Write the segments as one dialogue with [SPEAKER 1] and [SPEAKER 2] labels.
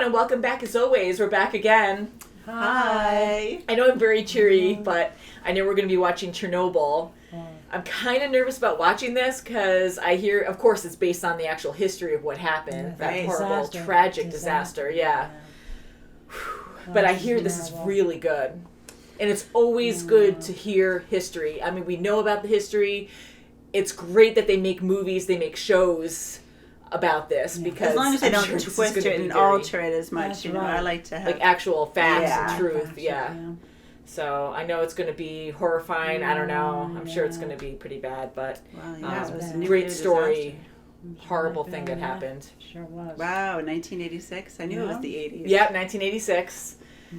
[SPEAKER 1] and welcome back as always. We're back again.
[SPEAKER 2] Hi.
[SPEAKER 1] I know I'm very cheery, but I know we're going to be watching Chernobyl. I'm kind of nervous about watching this because I hear, of course, it's based on the actual history of what happened. That horrible, tragic disaster. Yeah. But I hear this is really good. And it's always good to hear history. I mean, we know about the history. It's great that they make movies, they make shows about this because
[SPEAKER 2] as long as they don't twist it and alter it as much, you know, I like to have
[SPEAKER 1] like actual facts and truth. So I know it's going to be horrifying. I don't know. I'm sure it's going to be pretty bad, but
[SPEAKER 2] it was a
[SPEAKER 1] great story. Horrible thing that happened.
[SPEAKER 3] Sure was.
[SPEAKER 2] Wow, 1986. I knew it was the 80s.
[SPEAKER 1] Yeah, 1986.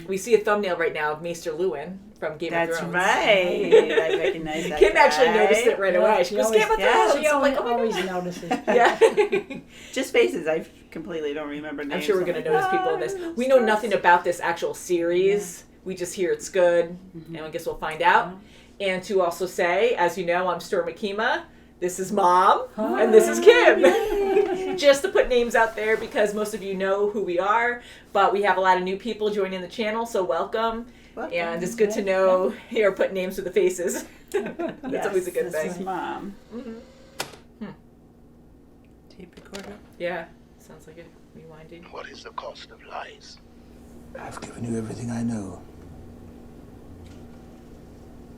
[SPEAKER 1] We see a thumbnail right now of Maester Lewin from Game of Thrones.
[SPEAKER 2] That's right. I recognize that.
[SPEAKER 1] Kim actually noticed it right away. She goes, Game of Thrones.
[SPEAKER 3] She always notices.
[SPEAKER 1] Yeah.
[SPEAKER 2] Just faces. I completely don't remember names.
[SPEAKER 1] I'm sure we're going to notice people in this. We know nothing about this actual series. We just hear it's good, and I guess we'll find out. And to also say, as you know, I'm Storm Akima. This is Mom, and this is Kim. Just to put names out there because most of you know who we are, but we have a lot of new people joining the channel, so welcome. And it's good to know you're putting names to the faces. That's always a good thing.
[SPEAKER 2] This is Mom. Tape recorder?
[SPEAKER 1] Yeah, sounds like it. Rewinding.
[SPEAKER 4] What is the cost of lies?
[SPEAKER 5] I've given you everything I know.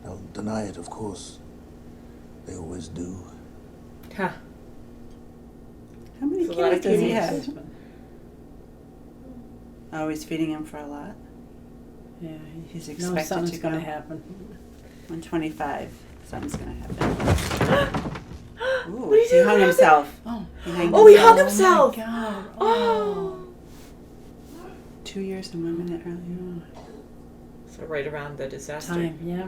[SPEAKER 5] They'll deny it, of course. They always do.
[SPEAKER 1] Huh.
[SPEAKER 2] How many kids does he have? Oh, he's feeding him for a lot.
[SPEAKER 3] Yeah,
[SPEAKER 2] he's expected
[SPEAKER 3] something's
[SPEAKER 2] to
[SPEAKER 3] going to happen.
[SPEAKER 2] 125. Something's going to happen. Ooh, he hung himself.
[SPEAKER 1] He hung himself.
[SPEAKER 3] Oh, my God.
[SPEAKER 1] Oh.
[SPEAKER 2] 2 years and 1 minute earlier.
[SPEAKER 1] So right around the disaster.
[SPEAKER 3] Time, yeah.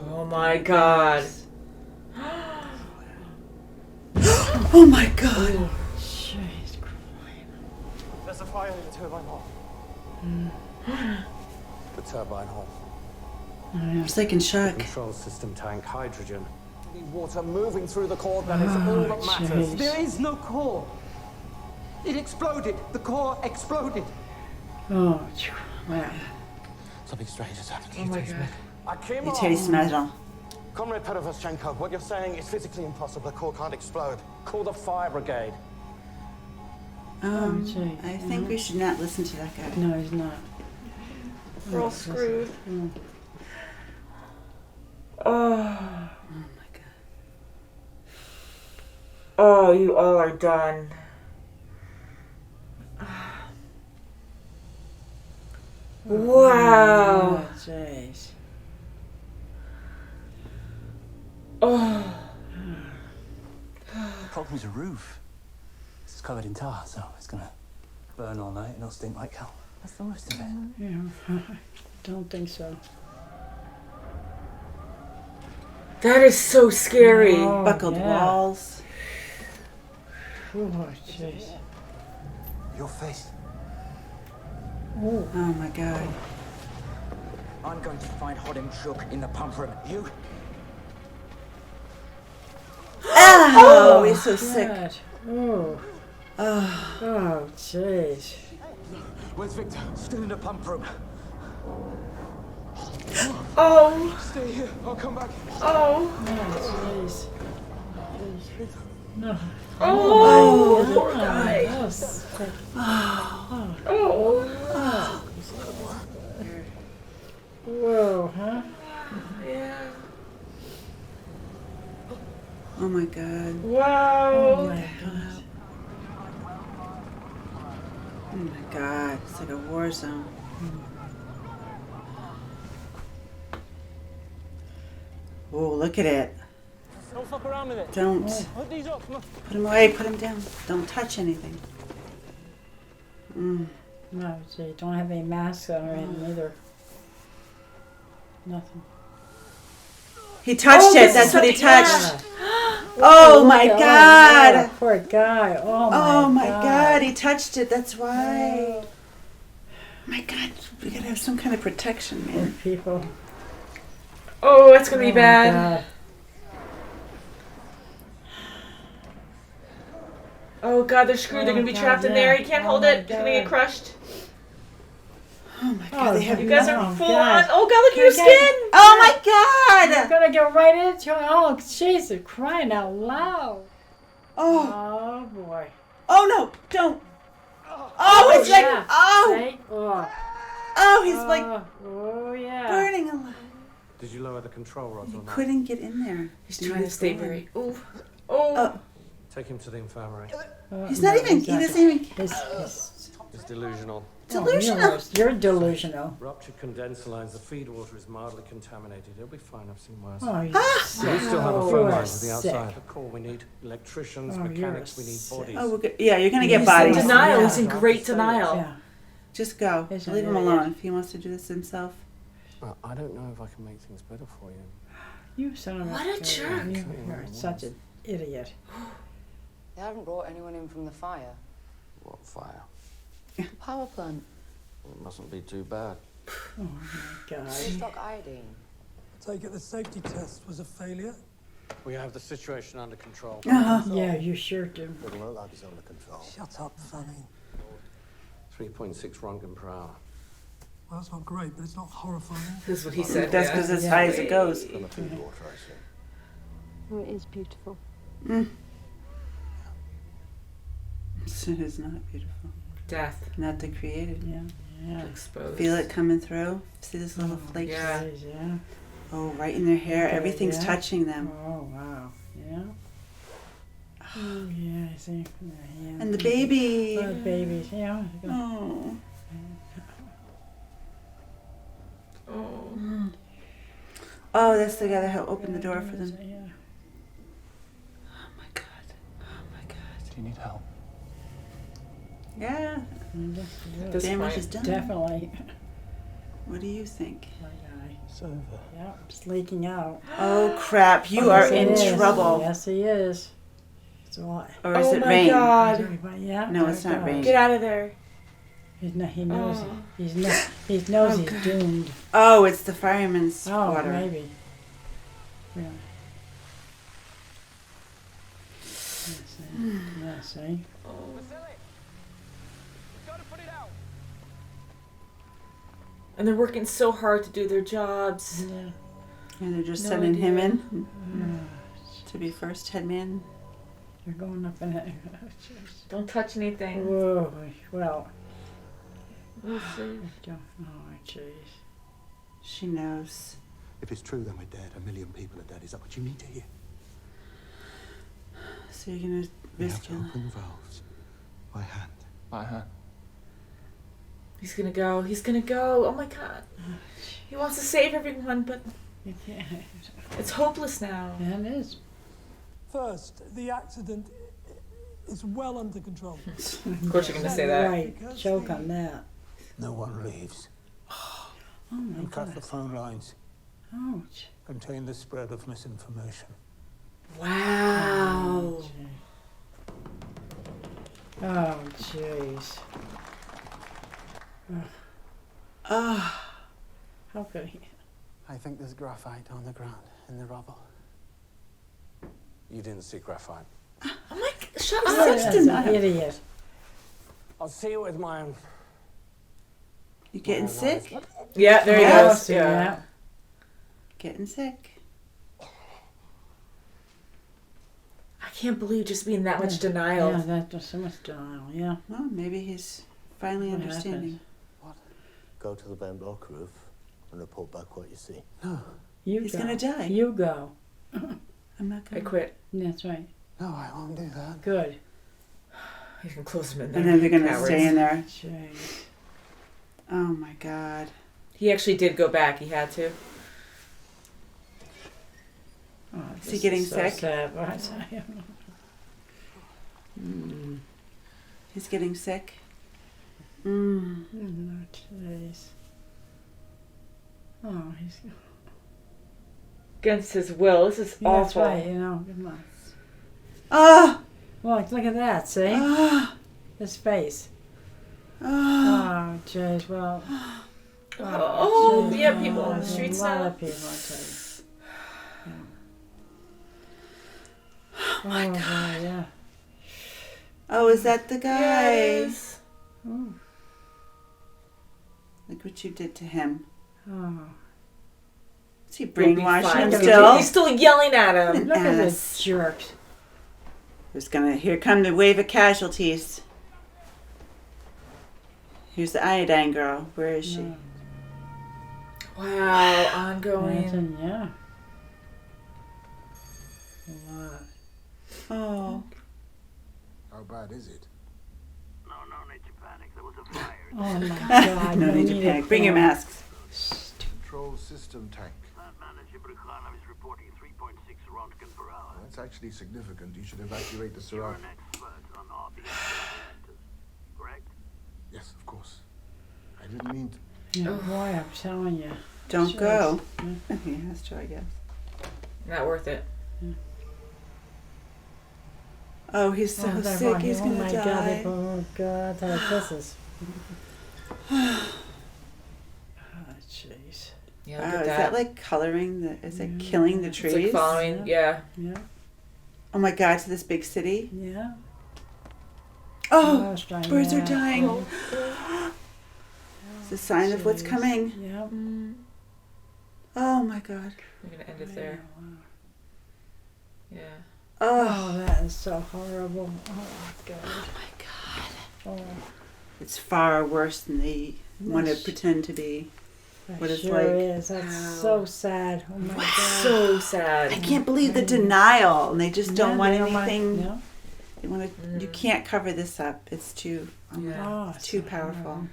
[SPEAKER 1] Oh my God.
[SPEAKER 2] Oh my God.
[SPEAKER 3] Jeez.
[SPEAKER 6] There's a fire in the turbine hall.
[SPEAKER 5] The turbine hall.
[SPEAKER 2] I was like in shock.
[SPEAKER 6] Control system tank, hydrogen. The water moving through the core, that is all that matters.
[SPEAKER 3] Jeez.
[SPEAKER 6] There is no core. It exploded. The core exploded.
[SPEAKER 3] Oh, wow.
[SPEAKER 5] Something strange has happened.
[SPEAKER 1] Oh my God.
[SPEAKER 6] Akima!
[SPEAKER 2] You taste metal.
[SPEAKER 6] Comrade Perovoshenko, what you're saying is physically impossible. The core can't explode. Call the fire brigade.
[SPEAKER 3] Jeez.
[SPEAKER 2] I think we should not listen to that guy.
[SPEAKER 3] No, he's not.
[SPEAKER 1] We're all screwed. Oh.
[SPEAKER 2] Oh my God.
[SPEAKER 1] Oh, you all are done. Wow.
[SPEAKER 3] Oh, jeez.
[SPEAKER 1] Oh.
[SPEAKER 7] Problem's a roof. It's covered in tar, so it's gonna burn all night and it'll stink like hell. That's the worst of it.
[SPEAKER 3] Yeah, don't think so.
[SPEAKER 1] That is so scary.
[SPEAKER 3] Oh,
[SPEAKER 2] Buckled walls.
[SPEAKER 3] Oh, jeez.
[SPEAKER 7] Your face.
[SPEAKER 3] Oh.
[SPEAKER 2] Oh my God.
[SPEAKER 8] I'm going to find Hodim Shuk in the pump room. You?
[SPEAKER 2] Oh, he's so sick.
[SPEAKER 3] God. Oh. Oh, jeez.
[SPEAKER 6] Where's Victor?
[SPEAKER 8] Still in the pump room.
[SPEAKER 1] Oh.
[SPEAKER 6] Stay here. I'll come back.
[SPEAKER 1] Oh.
[SPEAKER 3] Oh, jeez. No.
[SPEAKER 1] Oh.
[SPEAKER 3] Poor guy. Oh. Whoa, huh?
[SPEAKER 1] Yeah.
[SPEAKER 2] Oh my God.
[SPEAKER 1] Wow.
[SPEAKER 3] Oh, my God.
[SPEAKER 2] Oh my God. It's like a war zone. Oh, look at it.
[SPEAKER 6] Don't fuck around with it.
[SPEAKER 2] Don't.
[SPEAKER 6] Put these up. Come on.
[SPEAKER 2] Put him away. Put him down. Don't touch anything.
[SPEAKER 3] No, gee, don't have any masks on or anything either. Nothing.
[SPEAKER 2] He touched it. That's what he touched. Oh my
[SPEAKER 3] God.
[SPEAKER 2] God.
[SPEAKER 3] Oh, poor guy.
[SPEAKER 2] Oh my God. He touched it. That's why. Oh my God. We gotta have some kind of protection,
[SPEAKER 3] Poor
[SPEAKER 2] man.
[SPEAKER 3] people.
[SPEAKER 1] Oh, it's gonna be bad.
[SPEAKER 3] God.
[SPEAKER 1] Oh God, they're screwed. They're gonna be trapped in there. He can't hold it. He's gonna get crushed.
[SPEAKER 2] Oh my God, they have
[SPEAKER 1] You guys
[SPEAKER 2] no-
[SPEAKER 1] are full on. Oh God, look at your skin.
[SPEAKER 2] Oh my God!
[SPEAKER 3] You're gonna get right into it. Oh, Jesus, crying out loud.
[SPEAKER 2] Oh,
[SPEAKER 3] Oh boy.
[SPEAKER 2] oh no, don't. Oh, it's like,
[SPEAKER 3] Yeah.
[SPEAKER 2] oh,
[SPEAKER 3] See? Oh.
[SPEAKER 2] oh, he's like
[SPEAKER 3] Oh yeah.
[SPEAKER 2] burning alive.
[SPEAKER 6] Did you lower the control rods
[SPEAKER 2] He
[SPEAKER 6] or not?
[SPEAKER 2] couldn't get in there.
[SPEAKER 1] He's
[SPEAKER 2] Dude,
[SPEAKER 1] trying to
[SPEAKER 2] it's
[SPEAKER 1] stay
[SPEAKER 2] gone.
[SPEAKER 1] very. Oh. Oh.
[SPEAKER 6] Take him to the infirmary.
[SPEAKER 2] He's not even, he doesn't even,
[SPEAKER 6] It's delusional.
[SPEAKER 2] delusional.
[SPEAKER 3] You're delusional.
[SPEAKER 6] Ruptured condenser lines. The feed water is mildly contaminated. He'll be fine. I've seen worse.
[SPEAKER 3] Oh, you're
[SPEAKER 6] We
[SPEAKER 3] sick.
[SPEAKER 6] still have a
[SPEAKER 3] You
[SPEAKER 6] phone
[SPEAKER 3] are
[SPEAKER 6] line to the outside.
[SPEAKER 3] sick.
[SPEAKER 6] The core we need electricians,
[SPEAKER 3] Oh,
[SPEAKER 6] mechanics. We
[SPEAKER 3] you're
[SPEAKER 6] need
[SPEAKER 3] sick.
[SPEAKER 6] bodies.
[SPEAKER 2] Oh, we're good. Yeah, you're gonna get
[SPEAKER 1] He's in
[SPEAKER 2] bodies.
[SPEAKER 1] denial.
[SPEAKER 3] Yeah.
[SPEAKER 1] He's in great denial.
[SPEAKER 3] Yeah.
[SPEAKER 2] Just go.
[SPEAKER 3] Isn't
[SPEAKER 2] Leave him
[SPEAKER 3] it?
[SPEAKER 2] alone if he wants to do this himself.
[SPEAKER 6] Well, I don't know if I can make things better for you.
[SPEAKER 3] You son of
[SPEAKER 1] What a jerk.
[SPEAKER 3] You're such an idiot.
[SPEAKER 9] They haven't brought anyone in from the fire.
[SPEAKER 6] What fire?
[SPEAKER 9] Power plant.
[SPEAKER 6] Well, it mustn't be too bad.
[SPEAKER 3] Oh my God.
[SPEAKER 9] Stock iodine.
[SPEAKER 7] I take it the safety test was a failure?
[SPEAKER 6] We have the situation under control.
[SPEAKER 3] Yeah, you sure do.
[SPEAKER 5] Doesn't look like it's under control.
[SPEAKER 7] Shut up, Fanny.
[SPEAKER 6] 3.6 Röntgen per hour.
[SPEAKER 7] Well, that's not great, but it's not horrifying.
[SPEAKER 1] This is what he said.
[SPEAKER 2] That's
[SPEAKER 1] yeah.
[SPEAKER 2] because as high as it goes.
[SPEAKER 5] From the feed water, I see.
[SPEAKER 10] Oh, it is beautiful.
[SPEAKER 2] It is not beautiful.
[SPEAKER 1] Death.
[SPEAKER 2] Not the created.
[SPEAKER 3] Yeah. Yeah.
[SPEAKER 1] Exposed.
[SPEAKER 2] Feel it coming through. See this little flakes?
[SPEAKER 1] yeah.
[SPEAKER 3] Yeah.
[SPEAKER 2] Oh, right in their hair.
[SPEAKER 3] Okay,
[SPEAKER 2] Everything's
[SPEAKER 3] yeah.
[SPEAKER 2] touching them.
[SPEAKER 3] Oh wow. Yeah. Oh yeah, I see. Yeah.
[SPEAKER 2] And the baby.
[SPEAKER 3] Oh, babies, yeah.
[SPEAKER 2] Oh.
[SPEAKER 1] Oh.
[SPEAKER 2] Oh, that's the guy that helped open the door for them.
[SPEAKER 3] Yeah.
[SPEAKER 2] Oh my God. Oh my God.
[SPEAKER 7] Do you need help?
[SPEAKER 2] Yeah.
[SPEAKER 1] At this
[SPEAKER 2] Damage
[SPEAKER 1] point.
[SPEAKER 2] is done.
[SPEAKER 3] Definitely.
[SPEAKER 2] What do you think?
[SPEAKER 3] Poor guy.
[SPEAKER 7] It's over.
[SPEAKER 3] Yeah, it's leaking out.
[SPEAKER 2] Oh crap! You are
[SPEAKER 3] Yes, it
[SPEAKER 2] in
[SPEAKER 3] is.
[SPEAKER 2] trouble.
[SPEAKER 3] Yes, he is. So
[SPEAKER 2] Or is
[SPEAKER 1] Oh
[SPEAKER 2] it
[SPEAKER 1] my
[SPEAKER 2] rain?
[SPEAKER 1] God.
[SPEAKER 3] everybody, yeah.
[SPEAKER 2] No, it's not rain.
[SPEAKER 1] Get out of there.
[SPEAKER 3] He knows.
[SPEAKER 1] Oh.
[SPEAKER 3] He knows he's doomed.
[SPEAKER 2] Oh, it's the fireman's
[SPEAKER 3] Oh,
[SPEAKER 2] water.
[SPEAKER 3] maybe. Really. Yeah, see.
[SPEAKER 1] And they're working so hard to do their jobs.
[SPEAKER 3] Yeah.
[SPEAKER 2] And they're just
[SPEAKER 1] No
[SPEAKER 2] sending him
[SPEAKER 1] idea.
[SPEAKER 2] in to be first head man.
[SPEAKER 3] They're going up in it.
[SPEAKER 1] Don't touch anything.
[SPEAKER 3] Whoa. Well.
[SPEAKER 1] We'll see.
[SPEAKER 3] Oh, jeez.
[SPEAKER 2] She knows.
[SPEAKER 5] If it's true, then we're dead. 1 million people are dead. Is that what you need to hear?
[SPEAKER 2] So you're gonna
[SPEAKER 5] We have
[SPEAKER 2] risk
[SPEAKER 5] to
[SPEAKER 2] your life.
[SPEAKER 5] open the valves by hand.
[SPEAKER 7] By hand.
[SPEAKER 1] He's gonna go. He's gonna go. Oh my God. He wants to save everyone, but
[SPEAKER 3] You can't.
[SPEAKER 1] it's hopeless now.
[SPEAKER 3] Yeah, it is.
[SPEAKER 7] First, the accident is well under control.
[SPEAKER 1] Of course you're gonna say that.
[SPEAKER 3] Right. Choke on that.
[SPEAKER 5] No one leaves.
[SPEAKER 3] Oh my
[SPEAKER 5] And cut the
[SPEAKER 3] God.
[SPEAKER 5] phone lines.
[SPEAKER 3] Ouch.
[SPEAKER 5] Contain the spread of misinformation.
[SPEAKER 1] Wow.
[SPEAKER 3] Oh, jeez.
[SPEAKER 2] Oh,
[SPEAKER 3] How could he?
[SPEAKER 7] I think there's graphite on the ground in the rubble.
[SPEAKER 6] You didn't see graphite.
[SPEAKER 1] Oh my! Shut
[SPEAKER 2] He's
[SPEAKER 1] up.
[SPEAKER 2] such
[SPEAKER 3] That's
[SPEAKER 2] an
[SPEAKER 3] an idiot.
[SPEAKER 6] I'll see it with my own.
[SPEAKER 2] you getting sick?
[SPEAKER 1] Yeah, there he
[SPEAKER 2] Yeah.
[SPEAKER 1] goes. Yeah.
[SPEAKER 2] Getting sick.
[SPEAKER 1] I can't believe just being that much
[SPEAKER 3] Yeah,
[SPEAKER 1] denial.
[SPEAKER 3] that's so much denial. Yeah.
[SPEAKER 2] Well, maybe he's finally
[SPEAKER 3] What
[SPEAKER 2] understanding.
[SPEAKER 5] Go to the Ben block roof and report back what you see.
[SPEAKER 3] You
[SPEAKER 2] He's
[SPEAKER 3] go.
[SPEAKER 2] gonna die.
[SPEAKER 3] You go.
[SPEAKER 2] I'm not
[SPEAKER 1] I
[SPEAKER 2] gonna.
[SPEAKER 1] quit.
[SPEAKER 3] That's right.
[SPEAKER 7] No, I won't do that.
[SPEAKER 3] Good.
[SPEAKER 1] He's gonna close him in there.
[SPEAKER 2] And then they're gonna
[SPEAKER 1] Cowards.
[SPEAKER 2] stay in there.
[SPEAKER 3] Jeez.
[SPEAKER 2] Oh my God.
[SPEAKER 1] He actually did go back. He had to.
[SPEAKER 3] Oh,
[SPEAKER 2] Is he
[SPEAKER 3] this
[SPEAKER 2] getting
[SPEAKER 3] so
[SPEAKER 2] sick?
[SPEAKER 3] sad. What I tell you.
[SPEAKER 2] He's getting sick.
[SPEAKER 3] Oh, jeez. Oh, he's.
[SPEAKER 1] Against his will. This is
[SPEAKER 3] Yeah,
[SPEAKER 1] awful.
[SPEAKER 3] that's right. You know. Come on.
[SPEAKER 2] Ah!
[SPEAKER 3] Well, look at that. See
[SPEAKER 2] Ah!
[SPEAKER 3] his face.
[SPEAKER 2] Ah!
[SPEAKER 3] Oh, jeez. Well.
[SPEAKER 1] Oh,
[SPEAKER 3] jeez.
[SPEAKER 1] yeah, people on the
[SPEAKER 3] There's
[SPEAKER 1] streets
[SPEAKER 3] A lot
[SPEAKER 1] now.
[SPEAKER 3] of people. I tell you. Yeah. Oh my God. Yeah.
[SPEAKER 2] Oh, is that the guy?
[SPEAKER 1] Yes.
[SPEAKER 3] Oh.
[SPEAKER 2] Look what you did to him.
[SPEAKER 3] Oh.
[SPEAKER 2] Is he brainwashing him
[SPEAKER 1] He's
[SPEAKER 2] still?
[SPEAKER 1] He's still yelling at him.
[SPEAKER 3] Look at
[SPEAKER 2] Ass.
[SPEAKER 3] this jerk.
[SPEAKER 2] Here come the wave of casualties. Here's the iodine girl. Where is she?
[SPEAKER 1] Wow, ongoing.
[SPEAKER 3] Imagine, yeah. A lot.
[SPEAKER 2] Oh.
[SPEAKER 4] How bad is it?
[SPEAKER 10] No need to panic. There was a fire.
[SPEAKER 3] Oh my God.
[SPEAKER 2] No need to panic. Bring your masks.
[SPEAKER 4] Control system tank.
[SPEAKER 10] Plant manager Brukhanov is reporting 3.6 Röntgen per hour.
[SPEAKER 4] That's actually significant. You should evacuate the
[SPEAKER 10] You're
[SPEAKER 4] surround.
[SPEAKER 10] an expert on RBM reactors, correct?
[SPEAKER 4] Yes, of course. I didn't mean to.
[SPEAKER 3] Yeah, boy, I'm telling you.
[SPEAKER 2] Don't
[SPEAKER 3] Sure.
[SPEAKER 2] go.
[SPEAKER 3] Yeah.
[SPEAKER 2] He has to, I guess.
[SPEAKER 1] Not worth it.
[SPEAKER 2] Oh, he's so sick. He's
[SPEAKER 3] oh
[SPEAKER 2] gonna
[SPEAKER 3] my
[SPEAKER 2] die.
[SPEAKER 3] God, oh God, this is. Oh, jeez.
[SPEAKER 1] Yeah,
[SPEAKER 2] Wow,
[SPEAKER 1] look at
[SPEAKER 2] is that like coloring the? Is it killing the trees?
[SPEAKER 1] It's like following. Yeah.
[SPEAKER 3] Yeah.
[SPEAKER 2] Oh my God! To this big city.
[SPEAKER 3] Yeah.
[SPEAKER 2] Oh,
[SPEAKER 3] Gosh, dying,
[SPEAKER 2] birds are
[SPEAKER 3] yeah.
[SPEAKER 2] dying. It's a sign of what's
[SPEAKER 3] Jeez.
[SPEAKER 2] coming.
[SPEAKER 3] Yeah.
[SPEAKER 2] Oh my God.
[SPEAKER 1] We're gonna end it there. Yeah.
[SPEAKER 2] Oh,
[SPEAKER 3] Oh, that is so horrible. Oh God.
[SPEAKER 2] my God.
[SPEAKER 3] Oh,
[SPEAKER 2] It's far worse than they want to
[SPEAKER 3] Yes.
[SPEAKER 2] pretend to be.
[SPEAKER 3] that
[SPEAKER 2] What it's
[SPEAKER 3] sure
[SPEAKER 2] like.
[SPEAKER 3] is. That's
[SPEAKER 1] Wow.
[SPEAKER 3] so sad. Oh my God.
[SPEAKER 1] So sad.
[SPEAKER 2] I can't believe the denial, and they just don't
[SPEAKER 3] Yeah,
[SPEAKER 2] want
[SPEAKER 3] they don't want-
[SPEAKER 2] anything.
[SPEAKER 3] no.
[SPEAKER 2] They want to. You can't cover this up. It's too. Oh my
[SPEAKER 1] Yeah.
[SPEAKER 2] God,
[SPEAKER 3] Oh,
[SPEAKER 2] it's too
[SPEAKER 3] so
[SPEAKER 2] powerful.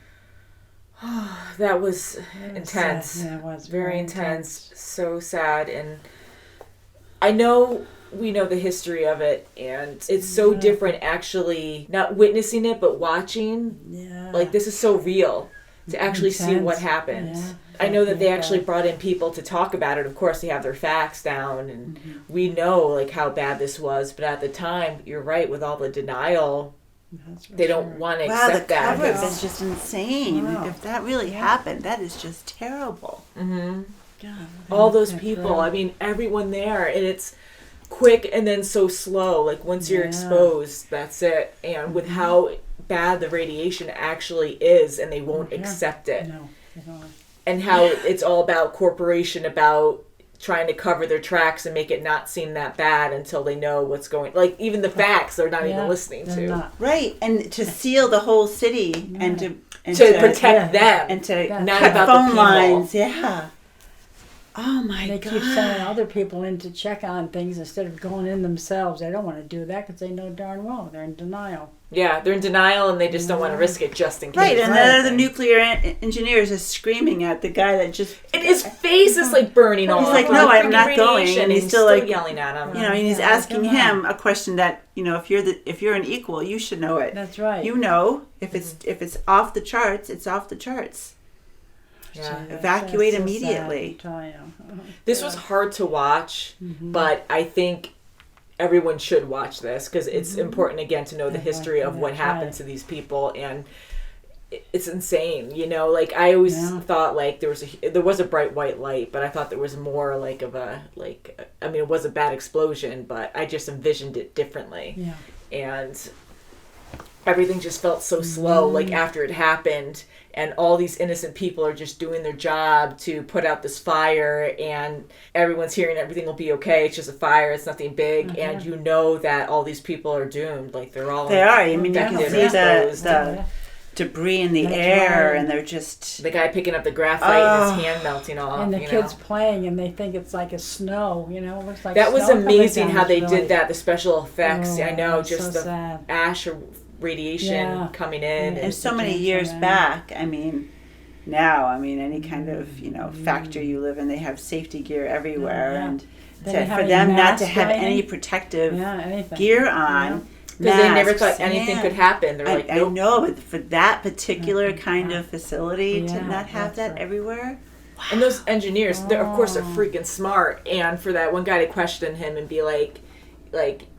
[SPEAKER 1] That was
[SPEAKER 3] It was
[SPEAKER 1] intense.
[SPEAKER 3] sad. Yeah, it was
[SPEAKER 1] Very intense. So sad. And I know we know the history of it, and it's so different actually not witnessing it but watching.
[SPEAKER 3] Yeah.
[SPEAKER 1] Like, this is so real to actually see what
[SPEAKER 3] Intense.
[SPEAKER 1] happened.
[SPEAKER 3] Yeah.
[SPEAKER 1] I know that they
[SPEAKER 3] Yeah.
[SPEAKER 1] actually brought in people to talk about it. Of course, they have their facts down, and we know like how bad this was. But at the time, you're right, with all the denial,
[SPEAKER 3] That's for
[SPEAKER 1] they
[SPEAKER 3] sure.
[SPEAKER 1] don't want to
[SPEAKER 2] Wow, the
[SPEAKER 1] accept that.
[SPEAKER 2] cover-up is just insane.
[SPEAKER 3] Wow.
[SPEAKER 2] If that really happened, that is just terrible.
[SPEAKER 1] Mm-hmm.
[SPEAKER 3] God,
[SPEAKER 1] All those
[SPEAKER 3] that's
[SPEAKER 1] people.
[SPEAKER 3] right.
[SPEAKER 1] I mean, everyone there, and it's quick and then so slow. Like, once you're
[SPEAKER 3] Yeah.
[SPEAKER 1] exposed, that's it. And with how bad the radiation actually is, and they won't
[SPEAKER 3] Yeah.
[SPEAKER 1] accept it.
[SPEAKER 3] No, they don't.
[SPEAKER 1] And how it's all about corporation, about trying to cover their tracks and make it not seem that bad until they know what's going. Like, even the facts they're not
[SPEAKER 3] Yeah,
[SPEAKER 1] even listening
[SPEAKER 3] they're
[SPEAKER 1] to.
[SPEAKER 3] not.
[SPEAKER 2] Right, and to seal the whole city and to
[SPEAKER 1] To protect them.
[SPEAKER 2] and to
[SPEAKER 3] Yeah.
[SPEAKER 1] Not
[SPEAKER 2] cut
[SPEAKER 1] about the
[SPEAKER 2] phone
[SPEAKER 1] people.
[SPEAKER 2] lines. Yeah. Oh my
[SPEAKER 3] They
[SPEAKER 2] God.
[SPEAKER 3] keep sending other people in to check on things instead of going in themselves. They don't want to do that because they know darn well they're in denial.
[SPEAKER 1] Yeah, they're in denial and they just don't want to risk it just in case.
[SPEAKER 2] Right, and then the nuclear engineers is screaming at the guy that just,
[SPEAKER 1] And his face is like burning off.
[SPEAKER 2] like, "No, I'm
[SPEAKER 1] freaking
[SPEAKER 2] not going,"
[SPEAKER 1] radiation,
[SPEAKER 2] and he's
[SPEAKER 1] he's
[SPEAKER 2] still like-
[SPEAKER 1] yelling at him.
[SPEAKER 2] you know, and he's
[SPEAKER 3] Yeah,
[SPEAKER 2] asking
[SPEAKER 3] come on.
[SPEAKER 2] him a question that, you know, if you're an equal, you should know it.
[SPEAKER 3] That's right.
[SPEAKER 2] You know, if it's off the charts, it's off the charts.
[SPEAKER 1] Yeah.
[SPEAKER 2] Evacuate
[SPEAKER 3] That's so
[SPEAKER 2] immediately.
[SPEAKER 3] sad, I tell you. Oh,
[SPEAKER 1] This was hard to watch,
[SPEAKER 3] Mm-hmm.
[SPEAKER 1] but I think everyone should watch this because it's important again to know the history of what
[SPEAKER 3] That's
[SPEAKER 1] happened
[SPEAKER 3] right.
[SPEAKER 1] to these people, and it's insane. You know, like I always
[SPEAKER 3] Yeah.
[SPEAKER 1] thought like there was a bright white light, but I thought there was more like of a I mean, it was a bad explosion, but I just envisioned it differently,
[SPEAKER 3] Yeah.
[SPEAKER 1] and everything just felt so slow.
[SPEAKER 3] Mm-hmm.
[SPEAKER 1] Like after it happened. And all these innocent people are just doing their job to put out this fire, and everyone's hearing everything will be okay. It's just a fire. It's nothing big. And you know that all these people are doomed. Like they're all
[SPEAKER 2] They are. I mean, you
[SPEAKER 1] infected
[SPEAKER 2] can
[SPEAKER 1] and
[SPEAKER 2] see
[SPEAKER 1] exposed.
[SPEAKER 2] the debris in the
[SPEAKER 3] That's
[SPEAKER 2] air,
[SPEAKER 3] right.
[SPEAKER 2] and they're just.
[SPEAKER 1] The guy picking up the graphite and his hand melting off.
[SPEAKER 3] And the
[SPEAKER 1] you
[SPEAKER 3] kids
[SPEAKER 1] know?
[SPEAKER 3] playing, and they think it's like a snow. You know, it looks like
[SPEAKER 1] That was
[SPEAKER 3] snow coming
[SPEAKER 1] amazing
[SPEAKER 3] down
[SPEAKER 1] how they
[SPEAKER 3] this
[SPEAKER 1] did
[SPEAKER 3] village.
[SPEAKER 1] that. The special effects.
[SPEAKER 3] Oh,
[SPEAKER 1] I know,
[SPEAKER 3] that's
[SPEAKER 1] just
[SPEAKER 3] so
[SPEAKER 1] the
[SPEAKER 3] sad.
[SPEAKER 1] ash or radiation
[SPEAKER 3] Yeah.
[SPEAKER 1] coming in.
[SPEAKER 2] And
[SPEAKER 1] And
[SPEAKER 2] so many
[SPEAKER 3] James
[SPEAKER 2] years
[SPEAKER 3] Ryan.
[SPEAKER 2] back, I mean, now, I mean, any kind of, you know, factory you live in, they have safety gear everywhere.
[SPEAKER 3] Yeah.
[SPEAKER 2] And
[SPEAKER 3] They
[SPEAKER 2] to,
[SPEAKER 3] didn't have
[SPEAKER 2] for
[SPEAKER 3] any
[SPEAKER 2] them not to
[SPEAKER 3] masks
[SPEAKER 2] have
[SPEAKER 3] or
[SPEAKER 2] any
[SPEAKER 3] anything?
[SPEAKER 2] protective
[SPEAKER 3] Yeah, anything.
[SPEAKER 2] gear on.
[SPEAKER 1] because they never
[SPEAKER 2] masks,
[SPEAKER 1] thought anything
[SPEAKER 2] yeah.
[SPEAKER 1] could happen. They're like,
[SPEAKER 2] I
[SPEAKER 1] nope.
[SPEAKER 2] know, but for that particular kind of facility
[SPEAKER 3] Yeah,
[SPEAKER 2] to not have
[SPEAKER 3] that's
[SPEAKER 2] that
[SPEAKER 3] right.
[SPEAKER 2] everywhere.
[SPEAKER 1] And those engineers, they're of course they're
[SPEAKER 3] Oh.
[SPEAKER 1] freaking smart. And for that one guy to question him and be like,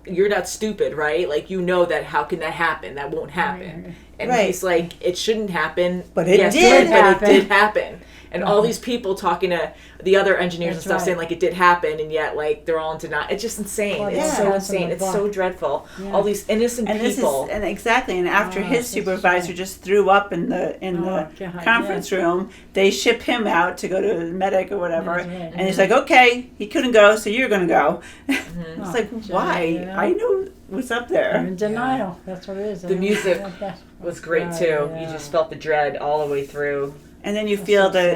[SPEAKER 1] you're not stupid, right? Like, you know that how can that happen? That won't happen. And
[SPEAKER 2] Right.
[SPEAKER 1] he's like, it shouldn't happen.
[SPEAKER 2] But it
[SPEAKER 1] Yes,
[SPEAKER 2] did
[SPEAKER 1] but
[SPEAKER 3] happen.
[SPEAKER 1] it did happen. And all these people talking to the other engineers
[SPEAKER 3] That's
[SPEAKER 1] and stuff
[SPEAKER 3] right.
[SPEAKER 1] saying like it did happen, and yet like they're all in denial. It's just insane.
[SPEAKER 3] Well,
[SPEAKER 1] It's
[SPEAKER 2] yeah.
[SPEAKER 1] so
[SPEAKER 3] That's
[SPEAKER 1] insane.
[SPEAKER 3] in the
[SPEAKER 1] It's so
[SPEAKER 3] book.
[SPEAKER 1] dreadful.
[SPEAKER 3] Yeah.
[SPEAKER 1] All these innocent
[SPEAKER 2] And this
[SPEAKER 1] people.
[SPEAKER 2] is and exactly. And after
[SPEAKER 3] Oh,
[SPEAKER 2] his
[SPEAKER 3] that's
[SPEAKER 2] supervisor
[SPEAKER 3] right.
[SPEAKER 2] just threw up in the
[SPEAKER 3] Oh, God,
[SPEAKER 2] conference room, they ship him out to go to the medic or whatever.
[SPEAKER 3] That's right.
[SPEAKER 2] And he's like, "Okay, he couldn't go, so you're going to go." It's like,
[SPEAKER 3] Oh,
[SPEAKER 2] why?
[SPEAKER 3] yeah.
[SPEAKER 2] I know what's up
[SPEAKER 3] They're
[SPEAKER 2] there.
[SPEAKER 3] in denial. That's what it is.
[SPEAKER 1] The music was great
[SPEAKER 3] Right,
[SPEAKER 1] too.
[SPEAKER 3] yeah.
[SPEAKER 1] You just felt the dread all the way through.
[SPEAKER 2] And then you
[SPEAKER 3] That's
[SPEAKER 2] feel
[SPEAKER 3] so
[SPEAKER 2] the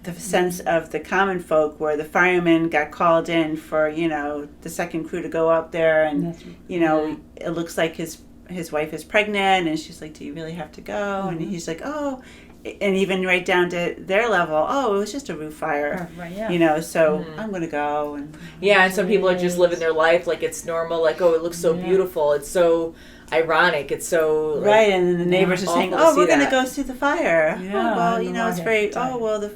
[SPEAKER 3] sad.
[SPEAKER 2] sense of the common folk where the firemen got called in for, the second crew to go up there, and
[SPEAKER 3] That's-
[SPEAKER 2] it looks like his wife is pregnant, and she's like, "Do you really have to go?" And he's like, "Oh," and even right down to their level, "Oh, it was just a roof fire."
[SPEAKER 3] Right, yeah.
[SPEAKER 2] So I'm gonna go. And
[SPEAKER 1] Yeah, and some people are just living their life like it's normal. Like, oh, it looks so beautiful. It's so ironic. It's so like,
[SPEAKER 2] right, and then the neighbors are saying,
[SPEAKER 1] awful to
[SPEAKER 2] "Oh, we're
[SPEAKER 1] see
[SPEAKER 2] gonna
[SPEAKER 1] that.
[SPEAKER 2] go see the fire."
[SPEAKER 3] Yeah,
[SPEAKER 2] Oh, well,
[SPEAKER 3] in the
[SPEAKER 2] it's
[SPEAKER 3] market.
[SPEAKER 2] very. Oh, well,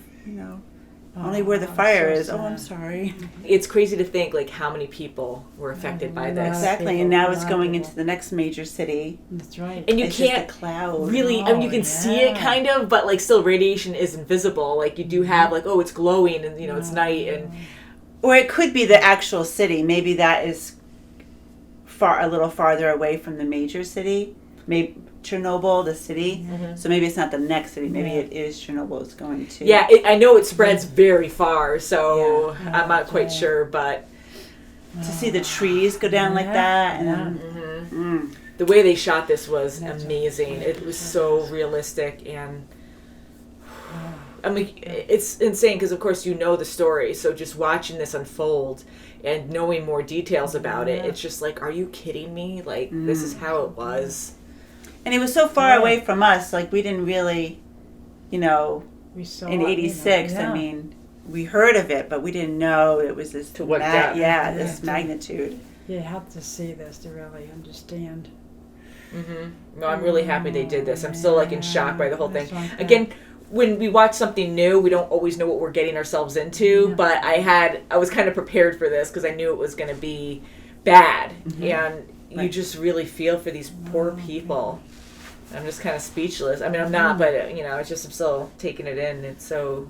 [SPEAKER 2] only where the fire is. Oh, I'm sorry.
[SPEAKER 1] It's crazy to think like how many people were affected by this.
[SPEAKER 2] Exactly, and now it's going into the next major city.
[SPEAKER 3] That's right.
[SPEAKER 1] And you
[SPEAKER 2] It's just
[SPEAKER 1] can't
[SPEAKER 2] a cloud.
[SPEAKER 1] really, I mean, you can see it kind of, but like still radiation is invisible. Like you do have like, oh, it's glowing and it's night and
[SPEAKER 2] Or it could be the actual city. Maybe that is a little farther away from the major city. Maybe Chernobyl, the city. So maybe it's not the next city. Maybe it is Chernobyl it's going to.
[SPEAKER 1] yeah, I know it spreads very far, so I'm not quite sure, but
[SPEAKER 2] To see the trees go down like that. And
[SPEAKER 1] the way they shot this was amazing. It was so realistic, and I mean, it's insane because, of course, you know the story. So just watching this unfold and knowing more details about it, it's just like, are you kidding me? Like, this is how it was.
[SPEAKER 2] And it was so far away from us. Like, we didn't really,
[SPEAKER 3] We saw
[SPEAKER 2] in
[SPEAKER 3] it,
[SPEAKER 2] '86, I mean, we heard of it, but we didn't know it was this
[SPEAKER 1] To what depth.
[SPEAKER 2] this magnitude.
[SPEAKER 3] You have to see this to really understand.
[SPEAKER 1] No, I'm really happy they did this. I'm still like in shock by the whole thing.
[SPEAKER 3] That's like that.
[SPEAKER 1] Again, when we watch something new, we don't always know what we're getting ourselves into. But I was kind of prepared for this because I knew it was going to be bad, and you just really feel for these poor people. I'm just kind of speechless. I mean, I'm not, but it's just I'm still taking it in. It's so.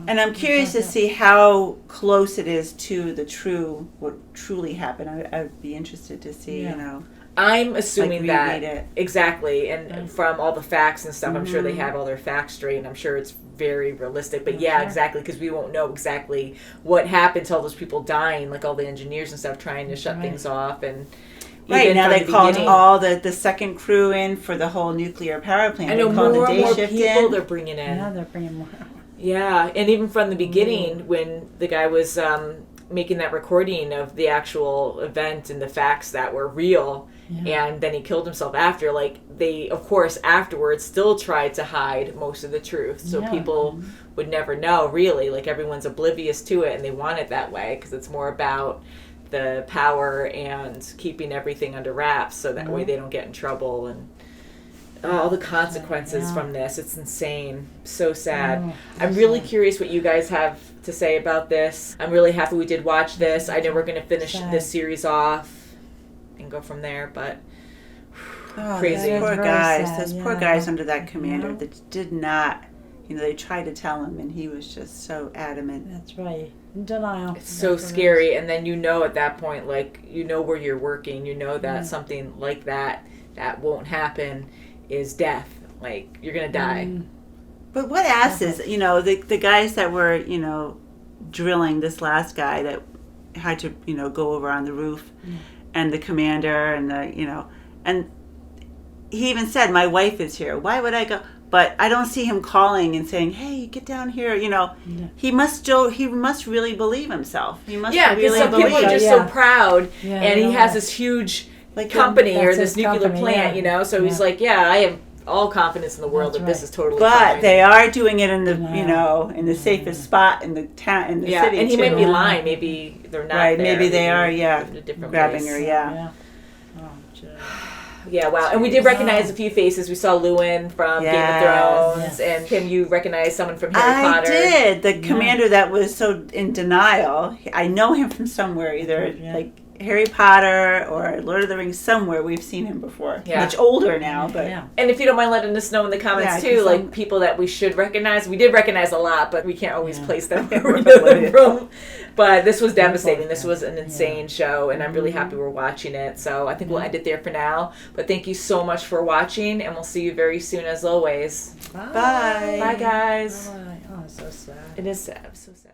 [SPEAKER 2] And I'm curious to see how close it is to what truly happened. I'd be interested to see,
[SPEAKER 1] I'm assuming
[SPEAKER 2] reread
[SPEAKER 1] that
[SPEAKER 2] it.
[SPEAKER 1] exactly, and from all the facts and stuff, I'm sure they have all their facts straight, and I'm sure it's very realistic. But yeah, exactly, because we won't know exactly what happened to all those people dying, like all the engineers and stuff trying to shut things off, and
[SPEAKER 2] Right,
[SPEAKER 1] even
[SPEAKER 2] now
[SPEAKER 1] from
[SPEAKER 2] they
[SPEAKER 1] the
[SPEAKER 2] called
[SPEAKER 1] beginning.
[SPEAKER 2] all the second crew in for the whole nuclear power plant.
[SPEAKER 1] I know
[SPEAKER 2] They called
[SPEAKER 1] more
[SPEAKER 2] the
[SPEAKER 1] and
[SPEAKER 2] day
[SPEAKER 1] more
[SPEAKER 2] shift
[SPEAKER 1] people
[SPEAKER 2] in.
[SPEAKER 1] they're bringing in.
[SPEAKER 3] Yeah, they're bringing more.
[SPEAKER 1] Yeah, and even from the beginning, when the guy was making that recording of the actual event and the facts that were real, and then he killed himself after, like, they, of course, afterwards still tried to hide most of the truth, so people would never know, really. Like, everyone's oblivious to it, and they want it that way, because it's more about the power and keeping everything under wraps, so that way they don't get in trouble, and all the consequences from this. It's insane. So sad. I'm really curious what you guys have to say about this. I'm really happy we did watch this. I know we're going to finish this series off and go from there, but crazy.
[SPEAKER 2] Those poor
[SPEAKER 3] Very
[SPEAKER 2] guys.
[SPEAKER 3] sad,
[SPEAKER 2] Those poor
[SPEAKER 3] yeah.
[SPEAKER 2] guys under that commander that did not, they tried to tell him, and he was just so adamant.
[SPEAKER 3] That's right. In denial.
[SPEAKER 1] It's so scary, and then at that point, like, where you're working, that something like that won't happen is death. Like, you're going to die.
[SPEAKER 2] But what asses, the guys that were, drilling this last guy that had to, go over on the roof, and the commander and and he even said, "My wife is here. Why would I go?" But I don't see him calling and saying, "Hey, get down here." He must really believe himself. He must
[SPEAKER 1] Yeah, because
[SPEAKER 2] really
[SPEAKER 1] some people
[SPEAKER 2] believe.
[SPEAKER 1] are just so proud, and he has this huge company or
[SPEAKER 3] that's
[SPEAKER 1] this
[SPEAKER 3] his
[SPEAKER 1] nuclear
[SPEAKER 3] company,
[SPEAKER 1] plant, so he's like, yeah, I have all confidence in the world that this is totally
[SPEAKER 2] But
[SPEAKER 1] fine.
[SPEAKER 2] they are doing it in the in the safest spot in the town in the city.
[SPEAKER 1] And he
[SPEAKER 2] too.
[SPEAKER 1] might be lying. Maybe they're not.
[SPEAKER 2] Right,
[SPEAKER 1] there.
[SPEAKER 2] maybe they are. Yeah,
[SPEAKER 1] in a different
[SPEAKER 2] grabbing
[SPEAKER 1] place.
[SPEAKER 2] her. Yeah.
[SPEAKER 3] Oh, geez.
[SPEAKER 1] Yeah, wow. And we did recognize a few faces. We saw Lewin from Game of Thrones, and Kim, you recognized someone from Harry Potter.
[SPEAKER 2] I did. The commander that was so in denial. I know him from somewhere, either like Harry Potter or Lord of the Rings somewhere. We've seen him before.
[SPEAKER 1] Yeah.
[SPEAKER 2] Much older now, but
[SPEAKER 3] Yeah.
[SPEAKER 1] And if you don't mind letting us know in the comments too, like people that we should recognize. We did recognize a lot, but we can't always place them where we know them from. But this was devastating. This was an insane show, and I'm really happy we're watching it. So I think we'll end it there for now. But thank you so much for watching, and we'll see you very soon as always.
[SPEAKER 2] Bye.
[SPEAKER 1] Bye, guys.
[SPEAKER 3] Bye. Oh, it's so sad.
[SPEAKER 1] It is sad. I'm so sad.